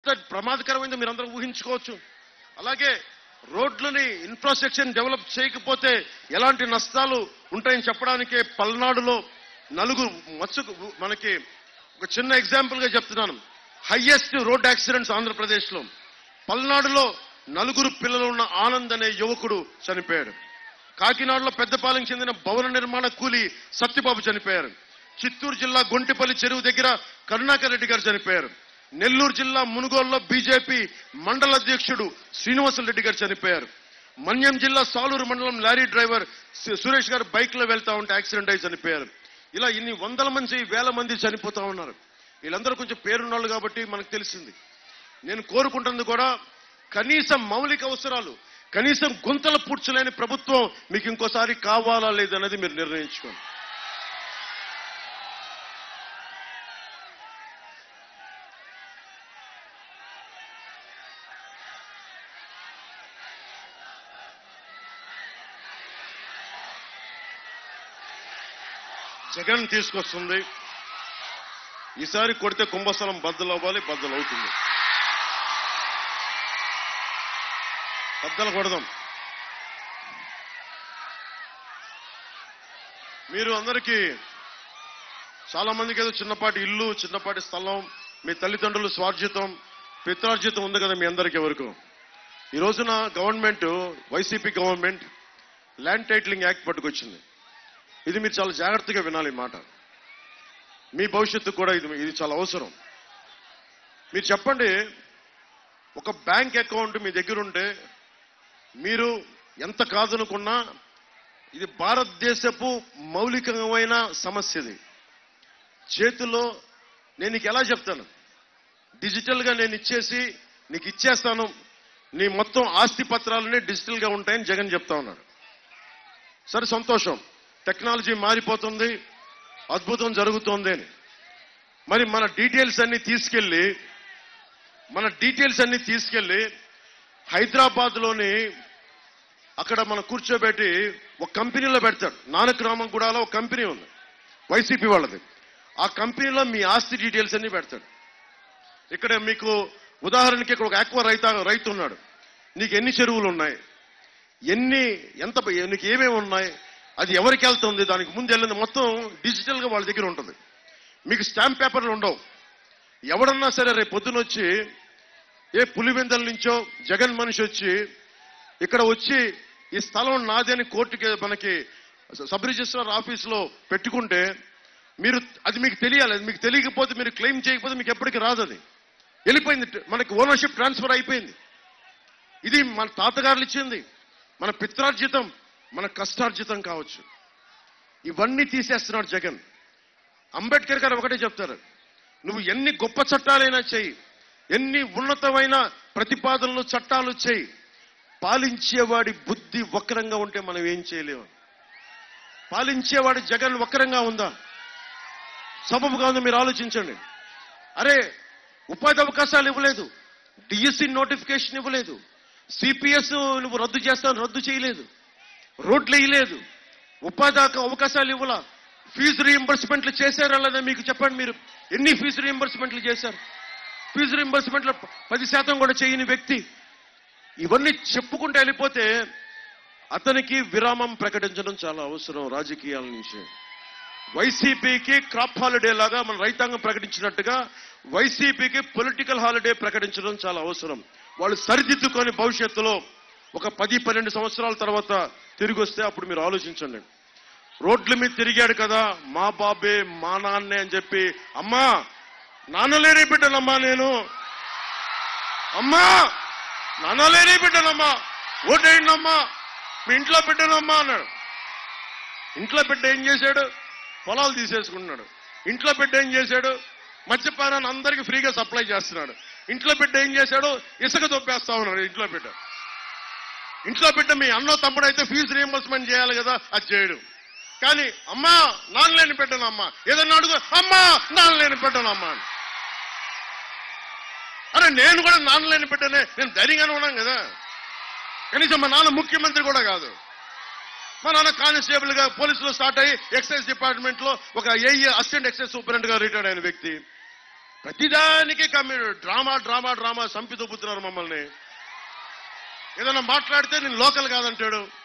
ప్రమాదకరమైందో మీరందరూ ఊహించుకోవచ్చు. అలాగే రోడ్లని infrastructure develop చేయకపోతే ఎలాంటి నష్టాలు ఉంటాయని చెప్పడానికే పల్నాడులో మనకి ఒక చిన్న ఎగ్జాంపుల్ గా చెప్తున్నాను. హైయెస్ట్ రోడ్ యాక్సిడెంట్స్ ఆంధ్రప్రదేశ్లో. పల్నాడులో 4 పిల్లలు ఉన్న ఆనంద్ అనే యువకుడు చనిపోయాడు. కాకినాడలో పెద్దపాలెం చెందిన భవన నిర్మాణ కూలి సత్యబాబు చనిపోయారు. చిత్తూరు జిల్లా గొంటిపల్లి చెరువు దగ్గర కరుణాకర్ రెడ్డి గారు చనిపోయారు. నెల్లూరు జిల్లా మునుగోలులో బీజేపీ మండల అధ్యక్షుడు శ్రీనివాసరెడ్డి గారు చనిపోయారు. మన్యం జిల్లా సాలూరు మండలం లారీ డ్రైవర్ సురేష్ గారు బైక్ లో వెళ్తా ఉంటే యాక్సిడెంట్ అయి చనిపోయారు. ఇలా ఇన్ని వందల మంది, వేల మంది చనిపోతా ఉన్నారు. వీళ్ళందరూ కొంచెం పేరున్నాళ్ళు కాబట్టి మనకు తెలిసింది. నేను కోరుకుంటుంది కూడా కనీసం మౌలిక అవసరాలు, కనీసం గుంతలు పూడ్చలేని ప్రభుత్వం మీకు ఇంకోసారి కావాలా లేదన్నది మీరు నిర్ణయించుకోండి. జగన్ తీసుకొస్తుంది. ఈసారి కొడితే కుంభస్థలం బద్దలు అవ్వాలి, బద్దలు అవుతుంది. బద్దలు కొడదాం. మీరు అందరికీ చాలా మందికి ఏదో చిన్నపాటి ఇల్లు, చిన్నపాటి స్థలం, మీ తల్లిదండ్రులు స్వార్జితం, పిత్రార్జితం ఉంది కదా మీ అందరికీ. ఎవరికి ఈ రోజున government, YCP government land titling act పట్టుకొచ్చింది. ఇది మీరు చాలా జాగ్రత్తగా వినాలి మాట. మీ భవిష్యత్తు కూడా ఇది చాలా అవసరం. మీరు చెప్పండి, ఒక బ్యాంక్ అకౌంట్ మీ దగ్గర ఉంటే మీరు ఎంత కాదనుకున్నా ఇది భారతదేశపు మౌలికమైన సమస్య. ఇది చేతుల్లో నేను నీకు ఎలా చెప్తాను, డిజిటల్ గా నేను నీకు ఇచ్చేస్తాను, నీ మొత్తం ఆస్తి పత్రాలనే డిజిటల్ గా ఉంటాయని జగన్ చెప్తా ఉన్నాడు. సరే, సంతోషం, టెక్నాలజీ మారిపోతుంది, అద్భుతం జరుగుతోంది అని. మరి మన డీటెయిల్స్ అన్ని తీసుకెళ్లి హైదరాబాద్ లోని అక్కడ మనం కూర్చోబెట్టి ఒక కంపెనీలో పెడతాడు. నానక్రామంగూడలో ఒక కంపెనీ ఉంది, వైసీపీ వాళ్ళది. ఆ కంపెనీలో మీ ఆస్తి డీటెయిల్స్ అన్ని పెడతాడు. ఇక్కడ మీకు ఉదాహరణకి ఇక్కడ ఒక ఆక్వా రైతు ఉన్నాడు. నీకు ఎన్ని చెరువులు ఉన్నాయి, నీకు ఏమేమి ఉన్నాయి, అది ఎవరికి వెళ్తుంది, దానికి ముందు వెళ్ళింది మొత్తం డిజిటల్ గా వాళ్ళ దగ్గర ఉంటుంది. మీకు స్టాంప్ పేపర్లు ఉండవు. ఎవడన్నా సరే రేపు పొద్దున వచ్చి ఏ పులివెందల నుంచో జగన్ మనిషి వచ్చి ఇక్కడ వచ్చి ఈ స్థలం నాది అని కోర్టుకి మనకి సబ్ రిజిస్ట్రార్ ఆఫీసులో పెట్టుకుంటే అది మీకు తెలియాలి. అది మీకు తెలియకపోతే, మీరు క్లెయిమ్ చేయకపోతే మీకు ఎప్పటికీ రాదు. అది వెళ్ళిపోయింది, మనకి ఓనర్షిప్ ట్రాన్స్ఫర్ అయిపోయింది. ఇది మన తాతగారులు ఇచ్చింది, మన పిత్రార్జితం, మన కష్టార్జితం కావచ్చు. ఇవన్నీ తీసేస్తున్నాడు జగన్. అంబేద్కర్ గారు ఒకటే చెప్తారు, నువ్వు ఎన్ని గొప్ప చట్టాలైనా చెయ్యి, ఎన్ని ఉన్నతమైన ప్రతిపాదనలు చట్టాలు చెయ్యి, పాలించేవాడి బుద్ధి వక్రంగా ఉంటే మనం ఏం చేయలేము. పాలించేవాడి జగన్ వక్రంగా ఉందా, సబబుగా ఉందో మీరు ఆలోచించండి. అరే, ఉపాధి అవకాశాలు ఇవ్వలేదు, డిఎస్సి నోటిఫికేషన్ ఇవ్వలేదు, సిపిఎస్ నువ్వు రద్దు చేయలేదు, రోడ్లు వేయలేదు, ఉపాధి అవకాశాలు ఇవ్వాల, ఫీజు రీయింబర్స్మెంట్లు చేశారా లేదా మీకు చెప్పండి. మీరు ఎన్ని ఫీజు రీయింబర్స్మెంట్లు చేశారు? ఫీజు రీయింబర్స్మెంట్లు 10% కూడా చేయని వ్యక్తి. ఇవన్నీ చెప్పుకుంటూ వెళ్ళిపోతే అతనికి విరామం ప్రకటించడం చాలా అవసరం రాజకీయాల నుంచి. వైసీపీకి క్రాప్ హాలిడే లాగా మన రైతాంగం ప్రకటించినట్టుగా వైసీపీకి పొలిటికల్ హాలిడే ప్రకటించడం చాలా అవసరం. వాళ్ళు సరిదిద్దుకొని భవిష్యత్తులో ఒక 10-12 సంవత్సరాల తర్వాత తిరిగి వస్తే అప్పుడు మీరు ఆలోచించండి. రోడ్ల మీద తిరిగాడు కదా, మా బాబే మా నాన్నే అని చెప్పి, అమ్మా నాన్నలేని బిడ్డనమ్మా నేను, అమ్మా నాన్నలేని బిడ్డనమ్మా, ఓటేయండమ్మా, మీ ఇంట్లో బిడ్డనమ్మా అన్నాడు. ఇంట్లో బిడ్డ ఏం చేశాడు? పొలాలు తీసేసుకుంటున్నాడు. ఇంట్లో బిడ్డ ఏం చేశాడు? మద్యపానాన్ని అందరికీ ఫ్రీగా సప్లై చేస్తున్నాడు. ఇంట్లో బిడ్డ ఏం చేశాడు? ఇసుక దొబ్బేస్తా ఉన్నాడు. ఇంట్లో బిడ్డ మీ అన్నో తమ్ముడు అయితే ఫీజు రీయింబర్స్మెంట్ చేయాలి కదా, అది చేయడు. కానీ అమ్మా నాన్నలేని బిడ్డనమ్మా, ఏదన్నా అడుగు, అమ్మా నాన్నలేని బిడ్డనమ్మా. అరే నేను కూడా నాన్నలేని బిడ్డనే, నేను ధైర్యంగానే ఉన్నాను కదా. కనీసం మా నాన్న ముఖ్యమంత్రి కూడా కాదు. మా నాన్న కానిస్టేబుల్ గా పోలీసులో స్టార్ట్ అయ్యి ఎక్సైజ్ డిపార్ట్మెంట్ లో ఒక ఏఈ అసిస్టెంట్ ఎక్సైజ్ సూపరింటెండెంట్ గా రిటైర్డ్ అయిన వ్యక్తి. ప్రతిదానికి మీరు డ్రామా డ్రామా డ్రామా సంపి దొబ్బుతున్నారు మమ్మల్ని. ఏదైనా మాట్లాడితే నేను లోకల్ కాదంటాడు.